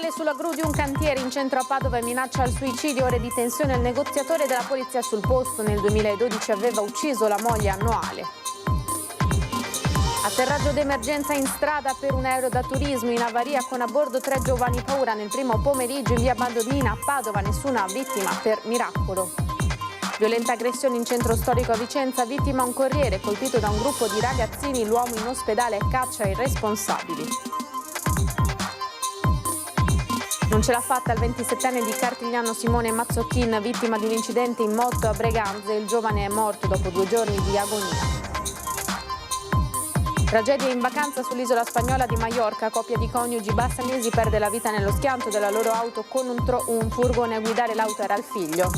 Sale sulla gru di un cantiere in centro a Padova e minaccia al suicidio. Ore di tensione al negoziatore della polizia sul posto. Nel 2012 aveva ucciso la moglie Noale. Atterraggio d'emergenza in strada per un aereo da turismo in avaria con a bordo 3 giovani. Paura nel primo pomeriggio in via Bandolina a Padova, nessuna vittima per miracolo. Violenta aggressione in centro storico a Vicenza, vittima un corriere colpito da un gruppo di ragazzini, l'uomo in ospedale caccia i responsabili. Non ce l'ha fatta il 27enne di Cartigliano Simone Mazzocchin, vittima di un incidente in moto a Breganze. Il giovane è morto dopo 2 giorni di agonia. Tragedia in vacanza sull'isola spagnola di Maiorca. Coppia di coniugi bassanesi perde la vita nello schianto della loro auto con un furgone. A guidare l'auto era il figlio.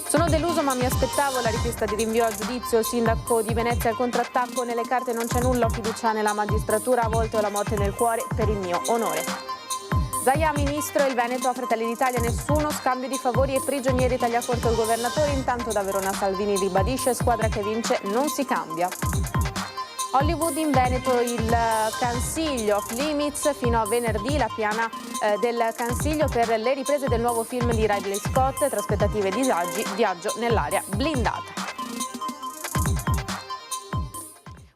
Sono deluso ma mi aspettavo la richiesta di rinvio a giudizio. Sindaco di Venezia al contrattacco. Nelle carte non c'è nulla, ho fiducia nella magistratura. A volte ho la morte nel cuore per il mio onore. Zaia, ministro, il Veneto a Fratelli d'Italia, nessuno scambio di favori e prigionieri, taglia corto il governatore. Intanto da Verona Salvini ribadisce: squadra che vince non si cambia. Hollywood in Veneto, il Consiglio off limits fino a venerdì, la piana del Consiglio per le riprese del nuovo film di Ridley Scott, tra aspettative e disagi, viaggio nell'area blindata.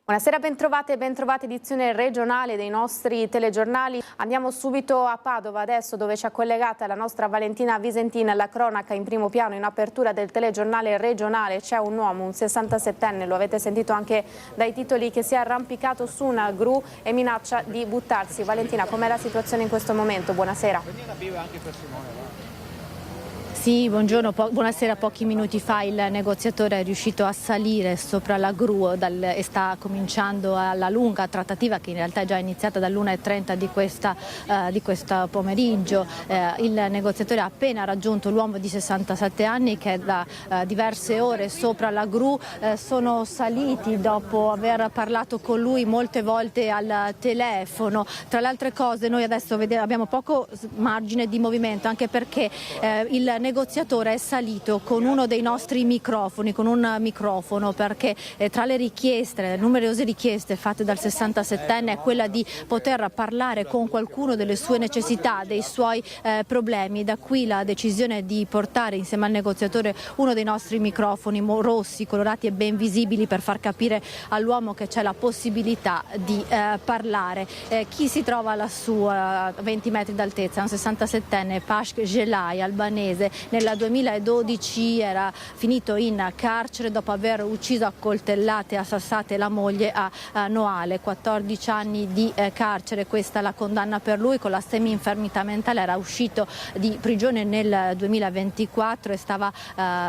Buonasera, bentrovate e bentrovate, edizione regionale dei nostri telegiornali. Andiamo subito a Padova adesso, dove ci ha collegata la nostra Valentina Visentina. La cronaca in primo piano in apertura del telegiornale regionale. C'è un uomo, un 67enne, lo avete sentito anche dai titoli, che si è arrampicato su una gru e minaccia di buttarsi. Valentina, com'è la situazione in questo momento? Buonasera. Sì, buongiorno, buonasera. Pochi minuti fa il negoziatore è riuscito a salire sopra la gru e sta cominciando la lunga trattativa, che in realtà è già iniziata dall'1:30 di questo pomeriggio. Il negoziatore ha appena raggiunto l'uomo di 67 anni che è da diverse ore sopra la gru. Sono saliti dopo aver parlato con lui molte volte al telefono. Tra le altre cose noi adesso abbiamo poco margine di movimento, anche perché il negoziatore è salito con uno dei nostri microfoni, con un microfono, perché tra le richieste, le numerose richieste fatte dal 67enne è quella di poter parlare con qualcuno delle sue necessità, dei suoi problemi. Da qui la decisione di portare insieme al negoziatore uno dei nostri microfoni rossi, colorati e ben visibili, per far capire all'uomo che c'è la possibilità di parlare. Chi si trova lassù a 20 metri d'altezza? È un 67enne, Pashk Gelai, albanese. Nel 2012 era finito in carcere dopo aver ucciso a coltellate e assassate la moglie a Noale. 14 anni di carcere, questa la condanna per lui, con la semi-infermità mentale. Era uscito di prigione nel 2024 e stava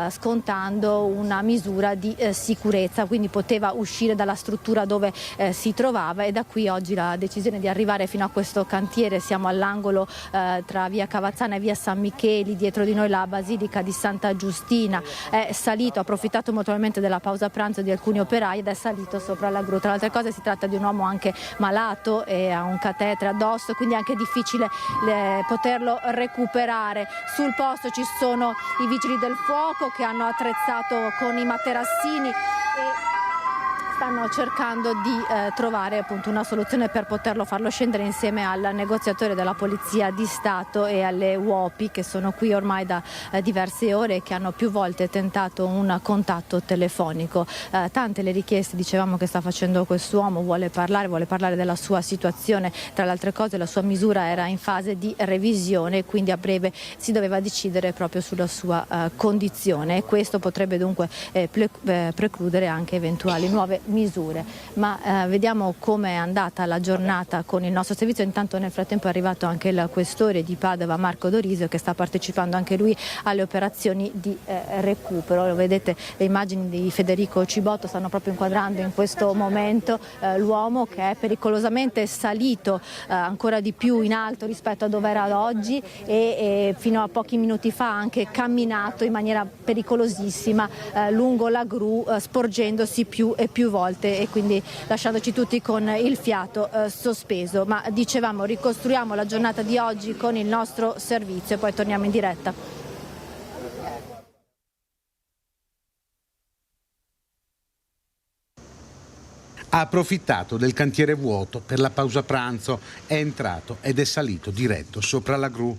scontando una misura di sicurezza, quindi poteva uscire dalla struttura dove si trovava, e da qui oggi la decisione di arrivare fino a questo cantiere. Siamo all'angolo tra via Cavazzana e via San Micheli, dietro di noi la Basilica di Santa Giustina. È salito, ha approfittato molto probabilmente della pausa pranzo di alcuni operai ed è salito sopra la gru. Tra le altre cose si tratta di un uomo anche malato e ha un catetere addosso, quindi è anche difficile poterlo recuperare. Sul posto ci sono i vigili del fuoco che hanno attrezzato con i materassini e stanno cercando di trovare appunto una soluzione per poterlo farlo scendere insieme al negoziatore della Polizia di Stato e alle UOPI, che sono qui ormai da diverse ore e che hanno più volte tentato un contatto telefonico. Tante le richieste, dicevamo, che sta facendo quest'uomo. Vuole parlare della sua situazione. Tra le altre cose la sua misura era in fase di revisione, quindi a breve si doveva decidere proprio sulla sua condizione, e questo potrebbe dunque precludere anche eventuali nuove misure. Ma vediamo come è andata la giornata con il nostro servizio. Intanto nel frattempo è arrivato anche il questore di Padova, Marco Dorisio, che sta partecipando anche lui alle operazioni di recupero. Lo vedete, le immagini di Federico Cibotto stanno proprio inquadrando in questo momento l'uomo che è pericolosamente salito ancora di più in alto rispetto a dove era oggi, e fino a pochi minuti fa ha anche camminato in maniera pericolosissima lungo la gru, sporgendosi più e più volte e quindi lasciandoci tutti con il fiato sospeso. Ma dicevamo, ricostruiamo la giornata di oggi con il nostro servizio e poi torniamo in diretta. Ha approfittato del cantiere vuoto per la pausa pranzo, è entrato ed è salito diretto sopra la gru.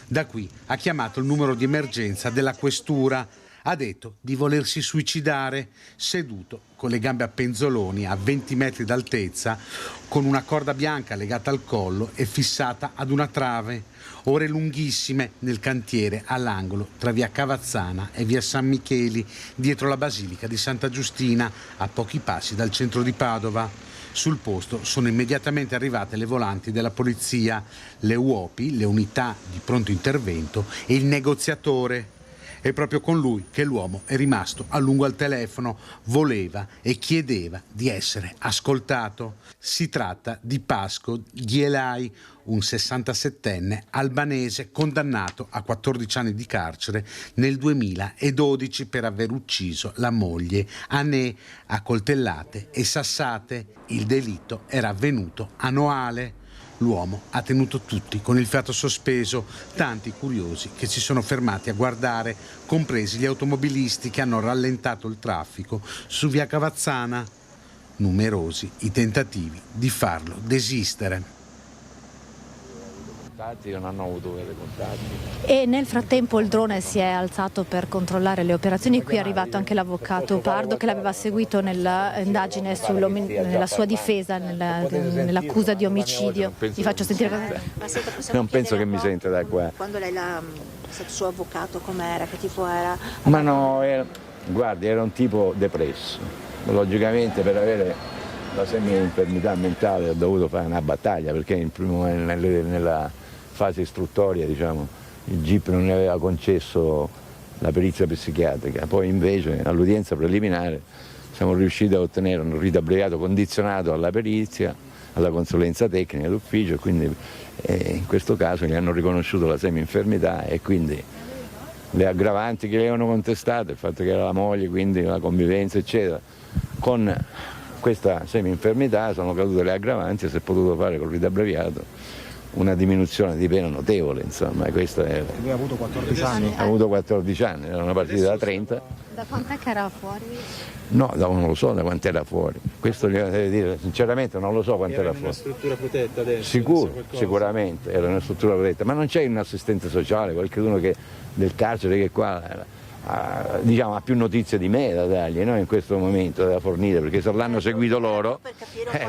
Da qui ha chiamato il numero di emergenza della questura. Ha detto di volersi suicidare, seduto con le gambe a penzoloni a 20 metri d'altezza, con una corda bianca legata al collo e fissata ad una trave. Ore lunghissime nel cantiere all'angolo tra via Cavazzana e via San Micheli, dietro la Basilica di Santa Giustina, a pochi passi dal centro di Padova. Sul posto sono immediatamente arrivate le volanti della polizia, le UOPI, le unità di pronto intervento e il negoziatore. È proprio con lui che l'uomo è rimasto a lungo al telefono, voleva e chiedeva di essere ascoltato. Si tratta di Pasco Ghielai, un 67enne albanese condannato a 14 anni di carcere nel 2012 per aver ucciso la moglie Anè a coltellate e sassate. Il delitto era avvenuto a Noale. L'uomo ha tenuto tutti con il fiato sospeso, tanti curiosi che si sono fermati a guardare, compresi gli automobilisti che hanno rallentato il traffico su via Cavazzana. Numerosi i tentativi di farlo desistere. Non hanno avuto veri contatti. E nel frattempo il drone si è alzato per controllare le operazioni. Qui è arrivato anche l'avvocato Pardo che l'aveva seguito nell'indagine nella sua difesa, nell'accusa di omicidio. Vi faccio sentire cosa. Non penso che mi senta da qua. Quando lei è stato suo avvocato, com'era? Che tipo era? Ma no, guardi, era un tipo depresso. Logicamente per avere la semi-infermità mentale ho dovuto fare una battaglia, perché nella fase istruttoria, diciamo, il GIP non ne aveva concesso la perizia psichiatrica. Poi invece all'udienza preliminare siamo riusciti a ottenere un rito abbreviato condizionato alla perizia, alla consulenza tecnica d'ufficio, quindi in questo caso gli hanno riconosciuto la semi-infermità e quindi le aggravanti che le avevano contestate, il fatto che era la moglie, quindi la convivenza eccetera, con questa semi-infermità sono cadute le aggravanti e si è potuto fare col rito abbreviato una diminuzione di pena notevole, insomma, questa è. Lui ha avuto 14 anni? Ha avuto 14 anni, era una partita da 30. Da quant'è che era fuori? No, non lo so da quant'era fuori. Questo gli deve dire, sinceramente non lo so quant'era fuori. Era in una struttura protetta adesso? Sicuro, sicuramente, era una struttura protetta, ma non c'è un assistente sociale, qualcuno che del carcere che qua diciamo, ha più notizie di me da dargli, no? In questo momento da fornire, perché se l'hanno seguito loro,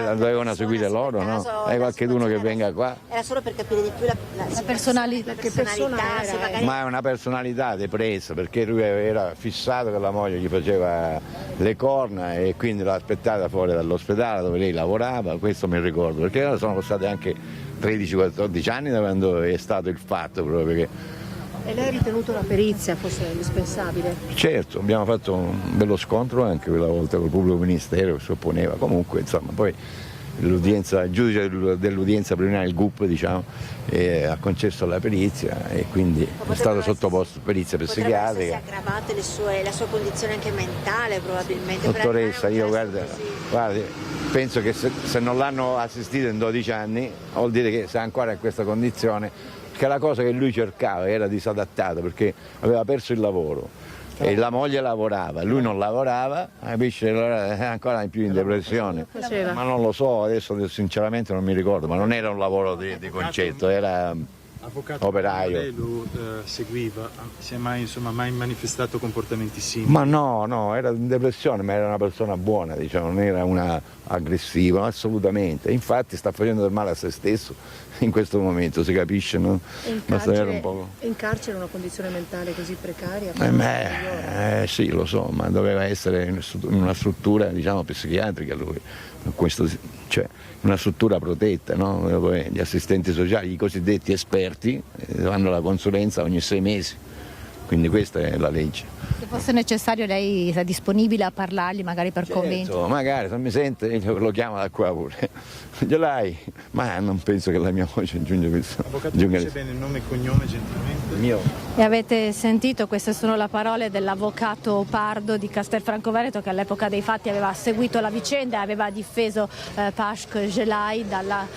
la dovevano seguire loro, no? Hai qualcuno che venga qua. Era solo per capire di più la personalità. Che persona era? Magari... Ma è una personalità depressa, perché lui era fissato che la moglie gli faceva le corna e quindi l'ha aspettata fuori dall'ospedale dove lei lavorava, questo mi ricordo, perché sono passati anche 13-14 anni da quando è stato il fatto proprio che. E lei ha ritenuto la perizia fosse indispensabile? Certo, abbiamo fatto un bello scontro anche quella volta col pubblico ministero che si opponeva, comunque insomma poi il giudice dell'udienza preliminare, il GUP diciamo, ha concesso la perizia e quindi è stato sottoposto a perizia psichiatrica. Potrebbero essersi aggravate la sua condizione anche mentale probabilmente. Dottoressa, io guardi, penso che se non l'hanno assistito in 12 anni vuol dire che se è ancora in questa condizione, che la cosa che lui cercava era disadattato perché aveva perso il lavoro e la moglie lavorava, lui non lavorava, capisce, era ancora in più in depressione. Ma non lo so, adesso sinceramente non mi ricordo, ma non era un lavoro di concetto, era avvocato, operaio. Lei lo seguiva, si è mai manifestato comportamenti simili? Ma no, era in depressione, ma era una persona buona, diciamo, non era una aggressiva, assolutamente. Infatti sta facendo del male a se stesso in questo momento, si capisce, no? In carcere una condizione mentale così precaria? Sì, lo so, ma doveva essere in una struttura, diciamo, psichiatrica lui, cioè una struttura protetta, no? Dove gli assistenti sociali, i cosiddetti esperti, fanno la consulenza ogni 6 mesi, quindi questa è la legge. Se fosse necessario lei è disponibile a parlargli magari per convincere? Magari, se mi sente lo chiamo da qua pure, gliel'hai, ma non penso che la mia voce aggiunga questo. Avvocato, dice bene il nome e cognome gentilmente? Mio. E avete sentito, queste sono le parole dell'avvocato Pardo di Castelfranco Veneto, che all'epoca dei fatti aveva seguito la vicenda e aveva difeso Pasco Ghielai dal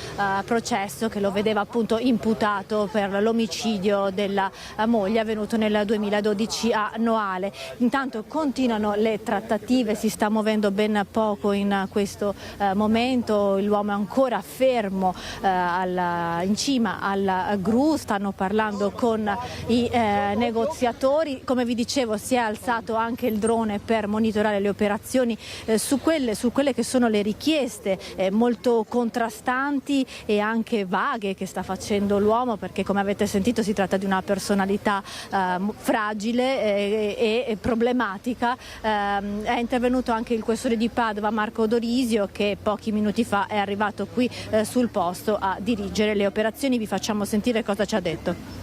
processo che lo vedeva appunto imputato per l'omicidio della moglie avvenuto nel 2012. 2012 a Noale. Intanto continuano le trattative, si sta muovendo ben poco in questo momento, l'uomo è ancora fermo in cima alla gru, stanno parlando con i negoziatori. Come vi dicevo, si è alzato anche il drone per monitorare le operazioni su quelle che sono le richieste molto contrastanti e anche vaghe che sta facendo l'uomo, perché come avete sentito si tratta di una personalità fragile e problematica. È intervenuto anche il questore di Padova, Marco Dorisio, che pochi minuti fa è arrivato qui sul posto a dirigere le operazioni. Vi facciamo sentire cosa ci ha detto.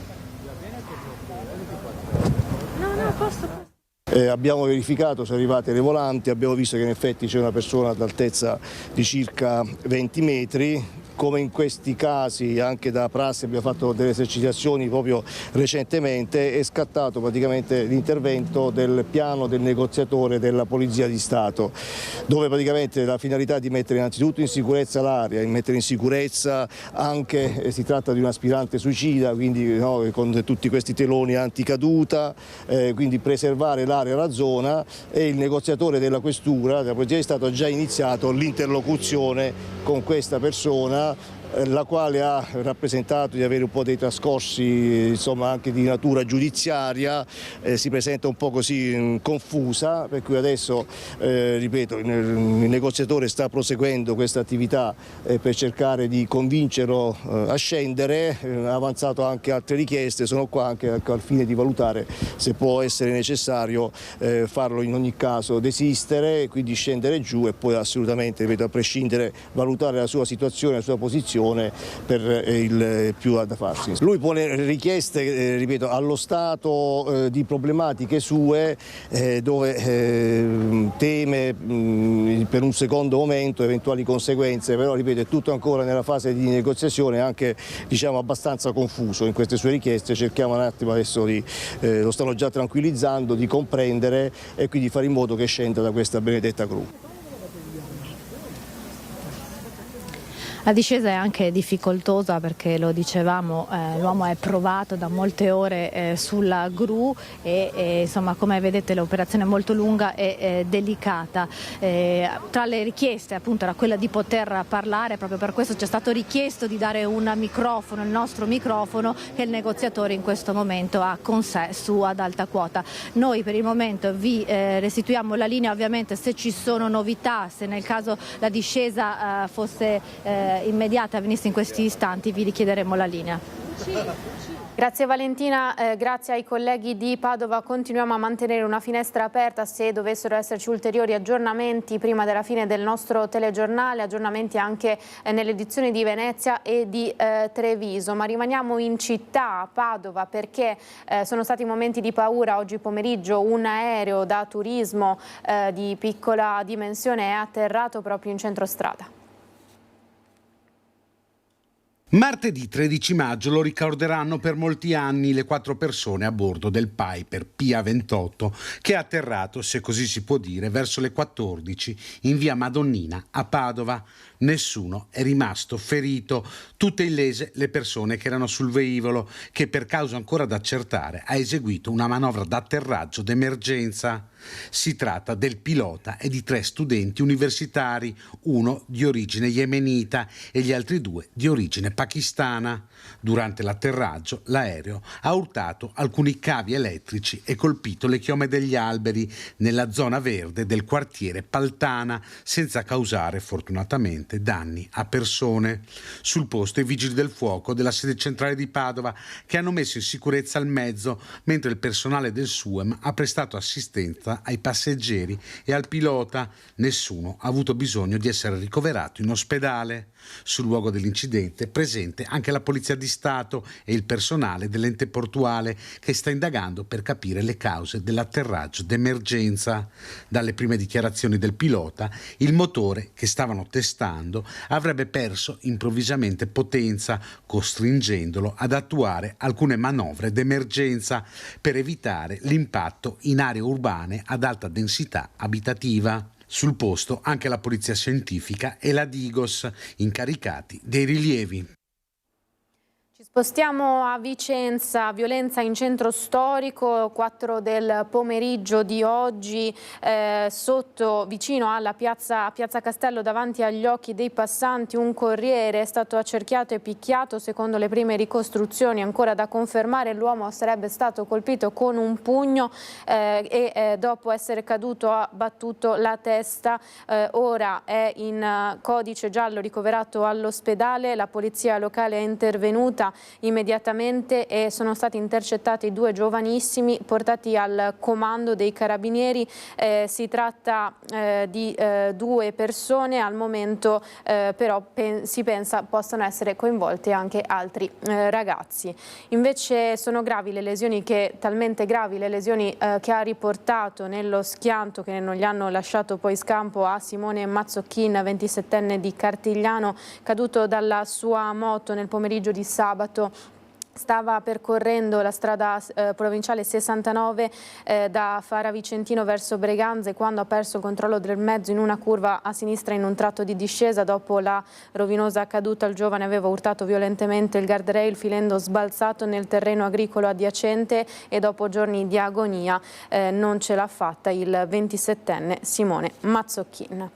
Abbiamo verificato, sono arrivate le volanti, abbiamo visto che in effetti c'è una persona ad altezza di circa 20 metri. Come in questi casi, anche da prassi, abbiamo fatto delle esercitazioni proprio recentemente, è scattato praticamente l'intervento del piano del negoziatore della Polizia di Stato, dove praticamente la finalità è di mettere innanzitutto in sicurezza l'area, di mettere in sicurezza anche, si tratta di un aspirante suicida, quindi con tutti questi teloni anticaduta, quindi preservare l'area e la zona, e il negoziatore della Questura, della Polizia di Stato, ha già iniziato l'interlocuzione con questa persona, la quale ha rappresentato di avere un po' dei trascorsi, insomma, anche di natura giudiziaria, si presenta un po' così confusa, per cui adesso, ripeto, il negoziatore sta proseguendo questa attività per cercare di convincerlo a scendere, ha avanzato anche altre richieste, sono qua anche al fine di valutare se può essere necessario farlo in ogni caso desistere, quindi scendere giù, e poi assolutamente, ripeto, a prescindere, valutare la sua situazione, la sua posizione per il più da farsi. Lui pone richieste, ripeto, allo Stato di problematiche sue, dove teme per un secondo momento eventuali conseguenze, però ripeto è tutto ancora nella fase di negoziazione, anche diciamo abbastanza confuso in queste sue richieste. Cerchiamo un attimo adesso lo stanno già tranquillizzando, di comprendere e quindi fare in modo che scenda da questa benedetta gru. La discesa è anche difficoltosa perché, lo dicevamo, l'uomo è provato da molte ore sulla gru e insomma, come vedete, l'operazione è molto lunga e delicata. Tra le richieste appunto era quella di poter parlare, proprio per questo ci è stato richiesto di dare un microfono, il nostro microfono, che il negoziatore in questo momento ha con sé su ad alta quota. Noi per il momento vi restituiamo la linea, ovviamente se ci sono novità, se nel caso la discesa fosse immediata, venisse in questi istanti, vi richiederemo la linea. Grazie Valentina, grazie ai colleghi di Padova. Continuiamo a mantenere una finestra aperta se dovessero esserci ulteriori aggiornamenti prima della fine del nostro telegiornale, aggiornamenti anche nelle edizioni di Venezia e di Treviso. Ma rimaniamo in città, a Padova, perché sono stati momenti di paura. Oggi pomeriggio un aereo da turismo di piccola dimensione è atterrato proprio in centro strada. Martedì 13 maggio lo ricorderanno per molti anni le 4 persone a bordo del Piper PA28 che è atterrato, se così si può dire, verso le 14 in via Madonnina a Padova. Nessuno è rimasto ferito, tutte illese le persone che erano sul velivolo, che per causa ancora da accertare ha eseguito una manovra d'atterraggio d'emergenza. Si tratta del pilota e di 3 studenti universitari, uno di origine yemenita e gli altri 2 di origine pakistana. Durante l'atterraggio l'aereo ha urtato alcuni cavi elettrici e colpito le chiome degli alberi nella zona verde del quartiere Paltana, senza causare fortunatamente danni a persone. Sul posto i vigili del fuoco della sede centrale di Padova, che hanno messo in sicurezza il mezzo, mentre il personale del SUEM ha prestato assistenza ai passeggeri e al pilota. Nessuno ha avuto bisogno di essere ricoverato in ospedale. Sul luogo dell'incidente presente anche la Polizia di Stato e il personale dell'ente portuale, che sta indagando per capire le cause dell'atterraggio d'emergenza. Dalle prime dichiarazioni del pilota, il motore che stavano testando avrebbe perso improvvisamente potenza, costringendolo ad attuare alcune manovre d'emergenza per evitare l'impatto in aree urbane ad alta densità abitativa. Sul posto anche la polizia scientifica e la Digos, incaricati dei rilievi. Spostiamo a Vicenza, violenza in centro storico, 4 del pomeriggio di oggi, vicino alla piazza Castello, davanti agli occhi dei passanti, un corriere è stato accerchiato e picchiato. Secondo le prime ricostruzioni ancora da confermare, l'uomo sarebbe stato colpito con un pugno e dopo essere caduto ha battuto la testa. Ora è in codice giallo, ricoverato all'ospedale. La polizia locale è intervenuta immediatamente e sono stati intercettati 2 giovanissimi portati al comando dei carabinieri. Si tratta di 2 persone, al momento però si pensa possano essere coinvolti anche altri ragazzi. Invece sono gravi le lesioni, talmente gravi le lesioni che ha riportato nello schianto, che non gli hanno lasciato poi scampo, a Simone Mazzocchin, 27enne di Cartigliano, caduto dalla sua moto nel pomeriggio di sabato. Stava percorrendo la strada provinciale 69 da Fara Vicentino verso Breganze quando ha perso il controllo del mezzo in una curva a sinistra in un tratto di discesa. Dopo la rovinosa caduta il giovane aveva urtato violentemente il guardrail finendo sbalzato nel terreno agricolo adiacente e dopo giorni di agonia non ce l'ha fatta il 27enne Simone Mazzocchin.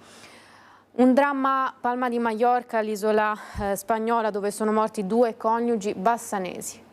Un dramma a Palma di Maiorca, l'isola spagnola, dove sono morti 2 coniugi bassanesi.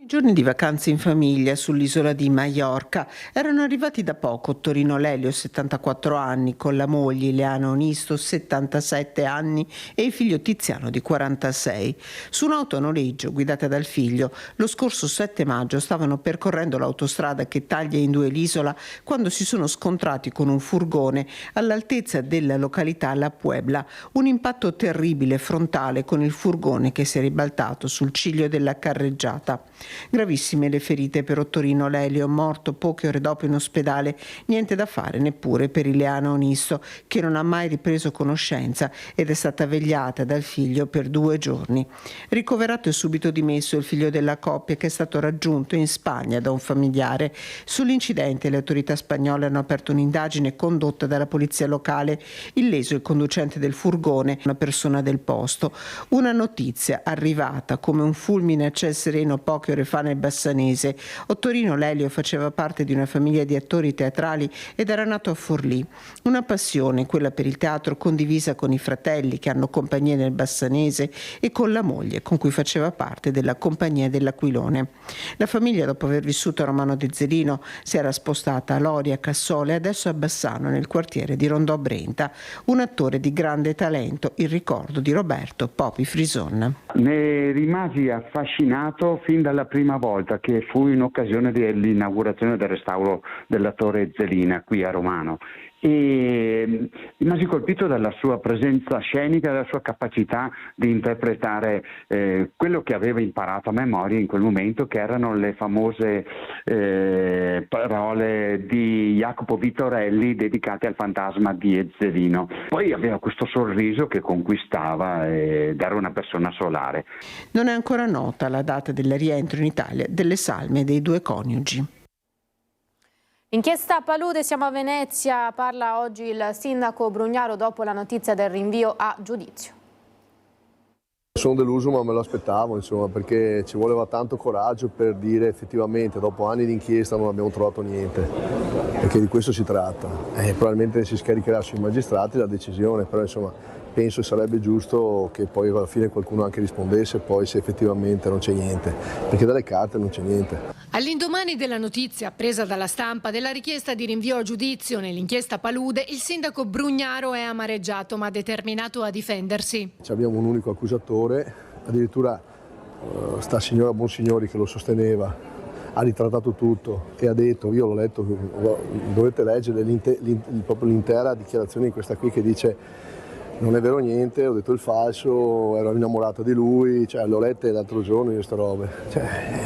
I giorni di vacanze in famiglia sull'isola di Maiorca erano arrivati da poco Torino Lelio, 74 anni, con la moglie Ileana Onisto, 77 anni, e il figlio Tiziano di 46. Su un'auto a noleggio guidata dal figlio, lo scorso 7 maggio stavano percorrendo l'autostrada che taglia in 2 l'isola quando si sono scontrati con un furgone all'altezza della località La Puebla. Un impatto terribile frontale con il furgone che si è ribaltato sul ciglio della carreggiata. Gravissime le ferite per Ottorino Lelio, morto poche ore dopo in ospedale. Niente da fare neppure per Ileana Onisto, che non ha mai ripreso conoscenza ed è stata vegliata dal figlio per 2 giorni. Ricoverato e subito dimesso il figlio della coppia, che è stato raggiunto in Spagna da un familiare. Sull'incidente le autorità spagnole hanno aperto un'indagine condotta dalla polizia locale. Illeso il conducente del furgone, una persona del posto. Una notizia arrivata come un fulmine a ciel sereno poche ore fa nel Bassanese. Ottorino Lelio faceva parte di una famiglia di attori teatrali ed era nato a Forlì. Una passione, quella per il teatro, condivisa con i fratelli che hanno compagnia nel Bassanese e con la moglie con cui faceva parte della compagnia dell'Aquilone. La famiglia, dopo aver vissuto a Romano de Zelino, si era spostata a Loria, Cassole e adesso a Bassano, nel quartiere di Rondò Brenta. Un attore di grande talento, il ricordo di Roberto Popi Frison. Ne rimasi affascinato fin dalla prima volta che fu in occasione dell'inaugurazione del restauro della Torre Zelina qui a Romano. E rimasi colpito dalla sua presenza scenica, dalla sua capacità di interpretare quello che aveva imparato a memoria in quel momento, che erano le famose parole di Jacopo Vittorelli dedicate al fantasma di Ezzelino. Poi aveva questo sorriso che conquistava ed era una persona solare. Non è ancora nota la data del rientro in Italia delle salme dei 2 coniugi. Inchiesta Palude, siamo a Venezia, parla oggi il sindaco Brugnaro dopo la notizia del rinvio a giudizio. Sono deluso, ma me lo aspettavo, insomma, perché ci voleva tanto coraggio per dire effettivamente dopo anni di inchiesta non abbiamo trovato niente, perché di questo si tratta. Probabilmente si scaricherà sui magistrati la decisione, però insomma penso sarebbe giusto che poi alla fine qualcuno anche rispondesse poi se effettivamente non c'è niente, perché dalle carte non c'è niente. All'indomani della notizia presa dalla stampa della richiesta di rinvio a giudizio nell'inchiesta Palude, il sindaco Brugnaro è amareggiato ma determinato a difendersi. Abbiamo un unico accusatore, addirittura sta signora Bonsignori che lo sosteneva, ha ritrattato tutto e ha detto, io l'ho letto, dovete leggere proprio l'intera dichiarazione di questa qui che dice non è vero niente, ho detto il falso, ero innamorata di lui, l'ho lette l'altro giorno queste robe.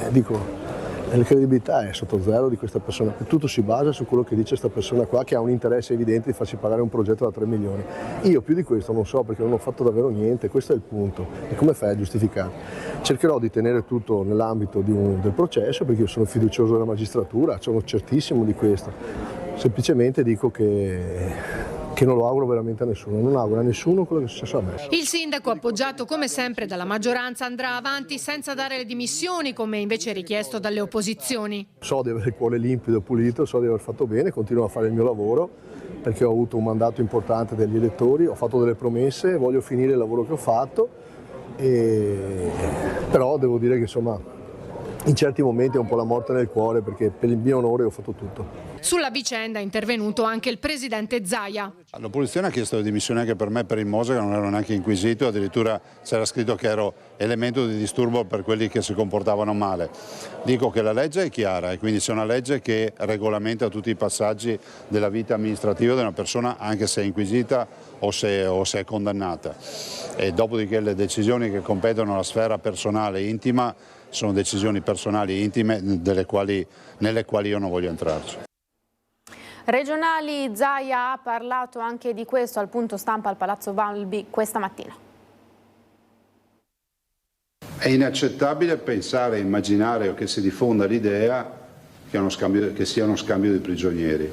Dico, la credibilità è sotto zero di questa persona, tutto si basa su quello che dice questa persona qua, che ha un interesse evidente di farsi pagare un progetto da 3 milioni. Io più di questo non so, perché non ho fatto davvero niente, questo è il punto. E come fai a giustificare? Cercherò di tenere tutto nell'ambito del processo, perché io sono fiducioso della magistratura, sono certissimo di questo. Semplicemente dico che che non lo auguro veramente a nessuno, non auguro a nessuno quello che è successo a me. Il sindaco, appoggiato come sempre dalla maggioranza, andrà avanti senza dare le dimissioni, come invece richiesto dalle opposizioni. So di avere il cuore limpido e pulito, so di aver fatto bene, continuo a fare il mio lavoro perché ho avuto un mandato importante dagli elettori, ho fatto delle promesse, voglio finire il lavoro che ho fatto, però devo dire che insomma in certi momenti è un po' la morte nel cuore perché per il mio onore ho fatto tutto. Sulla vicenda è intervenuto anche il presidente Zaia. L'opposizione ha chiesto le dimissioni anche per me, per il Mose, che non ero neanche inquisito, addirittura c'era scritto che ero elemento di disturbo per quelli che si comportavano male. Dico che la legge è chiara e quindi c'è una legge che regolamenta tutti i passaggi della vita amministrativa di una persona, anche se è inquisita o se è condannata. E dopodiché le decisioni che competono alla sfera personale e intima sono decisioni personali e intime nelle quali io non voglio entrarci. Regionali, Zaia ha parlato anche di questo al punto stampa al Palazzo Valbi questa mattina. È inaccettabile pensare e immaginare o che si diffonda l'idea che sia uno scambio di prigionieri,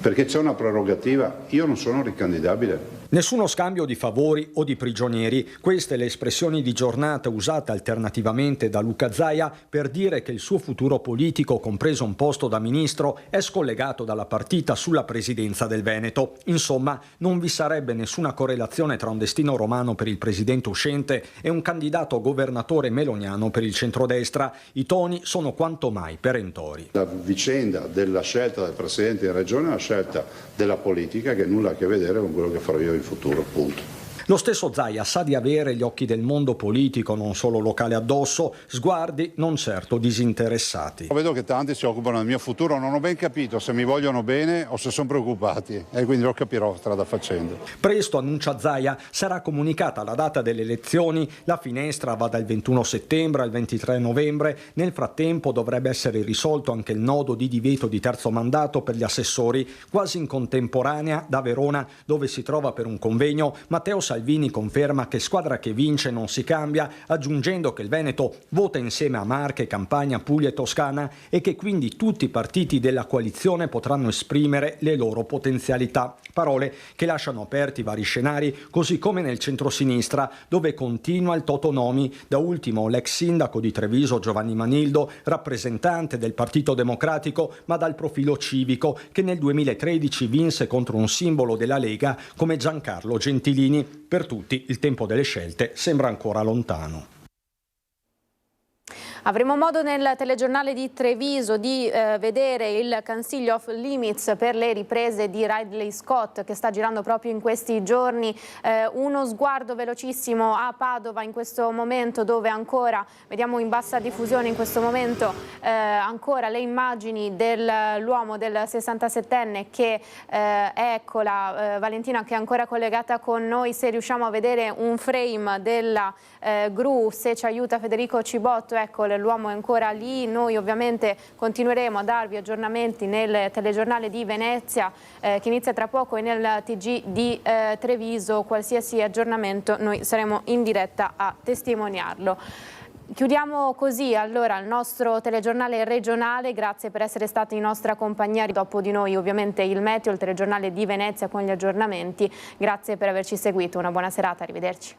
perché c'è una prerogativa, io non sono ricandidabile. Nessuno scambio di favori o di prigionieri, queste le espressioni di giornata usate alternativamente da Luca Zaia per dire che il suo futuro politico, compreso un posto da ministro, è scollegato dalla partita sulla presidenza del Veneto. Insomma, non vi sarebbe nessuna correlazione tra un destino romano per il presidente uscente e un candidato governatore meloniano per il centrodestra. I toni sono quanto mai perentori. La vicenda della scelta del presidente di regione è una scelta della politica che nulla ha a che vedere con quello che farò io in futuro, punto. Lo stesso Zaia sa di avere gli occhi del mondo politico, non solo locale, addosso, sguardi non certo disinteressati. Vedo che tanti si occupano del mio futuro, non ho ben capito se mi vogliono bene o se sono preoccupati e quindi lo capirò strada facendo. Presto, annuncia Zaia, sarà comunicata la data delle elezioni, la finestra va dal 21 settembre al 23 novembre, nel frattempo dovrebbe essere risolto anche il nodo di divieto di terzo mandato per gli assessori, quasi in contemporanea da Verona, dove si trova per un convegno Matteo Salvini conferma che squadra che vince non si cambia, aggiungendo che il Veneto vota insieme a Marche, Campania, Puglia e Toscana e che quindi tutti i partiti della coalizione potranno esprimere le loro potenzialità. Parole che lasciano aperti vari scenari, così come nel centrosinistra, dove continua il totonomi, da ultimo l'ex sindaco di Treviso Giovanni Manildo, rappresentante del Partito Democratico, ma dal profilo civico, che nel 2013 vinse contro un simbolo della Lega come Giancarlo Gentilini. Per tutti il tempo delle scelte sembra ancora lontano. Avremo modo nel telegiornale di Treviso di vedere il Consiglio of Limits per le riprese di Ridley Scott che sta girando proprio in questi giorni. Uno sguardo velocissimo a Padova in questo momento, dove ancora vediamo in bassa diffusione in questo momento ancora le immagini dell'uomo del 67enne che eccola Valentina, che è ancora collegata con noi. Se riusciamo a vedere un frame della gru, se ci aiuta Federico Cibotto, ecco, l'uomo è ancora lì. Noi ovviamente continueremo a darvi aggiornamenti nel telegiornale di Venezia che inizia tra poco e nel TG di Treviso. Qualsiasi aggiornamento noi saremo in diretta a testimoniarlo. Chiudiamo così allora il nostro telegiornale regionale. Grazie per essere stati in nostra compagnia. Dopo di noi ovviamente il meteo, il telegiornale di Venezia con gli aggiornamenti. Grazie per averci seguito, una buona serata, arrivederci.